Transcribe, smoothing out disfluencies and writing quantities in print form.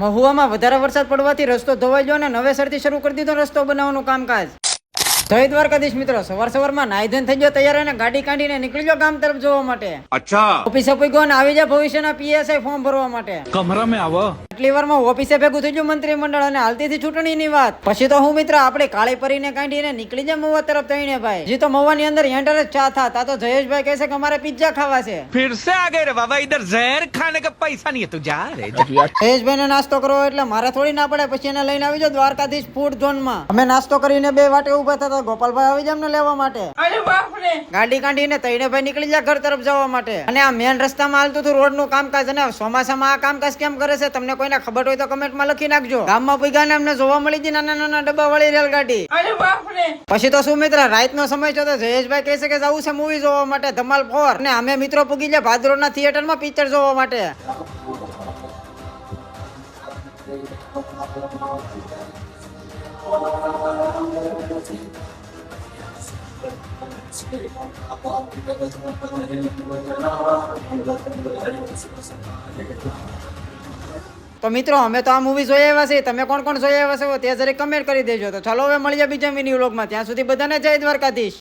મહુવામાં વધારે વરસાદ પડવાથી રસ્તો ધોવાઈ ગયો અને નવેસરથી શરૂ કરી દીધો રસ્તો બનાવવાનું કામકાજ. જય દ્વારકાધીશ મિત્રો, સવારમાં નાઈ ધોઈને થઈ ગયો તૈયાર અને ગાડી કાઢીને નીકળી ગયો ગામ તરફ જોવા માટે. અચ્છા ઓફિસે પૂગ્યો અને આવી જા ભવિષ્યના પીએસઆઈ ફોર્મ ભરવા માટે. કમરા મેં આવો. એટલી વારમાં ઓફિસે ભેગું થઈ ગયું મંત્રીમંડળ અને હાલતીથી ચૂંટણીની વાત. પછી તો હું મિત્ર આપણે કાળી પરીને કાઢીને નીકળી જાય મહુવા તરફ થઈને ભાઈ. જી તો મહુવાની અંદર એન્ટર જ ચા થા તા તો જયેશભાઈ કહે છે કે અમારે પિઝા ખાવા છે. फिर से आ गए रे बाबा, इधर जहर खाने का पैसा नहीं है, तू જા રે. જયેશભાઈને નાસ્તો કરવો એટલે મારે થોડી ના પડે. પછી એને લઈને આવી જાવ દ્વારકાધીશ ફૂડ ઝોનમાં. અમે નાસ્તો કરીને બે વાટે ઉભા થતા ગોપાલભાઈ આવી જાય અમને લેવા માટે. ગાડી કાઢીને તૈણેભાઈ નીકળી જાય ઘર તરફ જવા માટે. અને આ મેન રસ્તામાં હાલતું હતું રોડનું કામકાજ. અને ચોમાસામાં આ કામકાજ કેમ કરે છે તમને કોઈને ખબર હોય તો કમેન્ટમાં લખી નાખજો. ગામમાં પૂગ્યા અમને જોવા મળી હતી નાના નાના ડબ્બા વાળી રેલગાડી. પછી તો શું મિત્ર, રાતનો સમય છે તો જયેશભાઈ કહે છે કે જવું છે મૂવી જોવા માટે ધમાલ 4. અને અમે મિત્રો પૂગી ગયા ભાદરોડના થિયેટરમાં પિક્ચર જોવા માટે. તો મિત્રો અમે તો આ મૂવી જોઈ આવ્યા છીએ. તમે કોણ કોણ જોઈ આવ્યા છો તે જરી કમેન્ટ કરી દેજો. તો ચાલો હવે મળી જાય બીજા મિની વ્લોગમાં. ત્યાં સુધી બધાને જય દ્વારકાધીશ.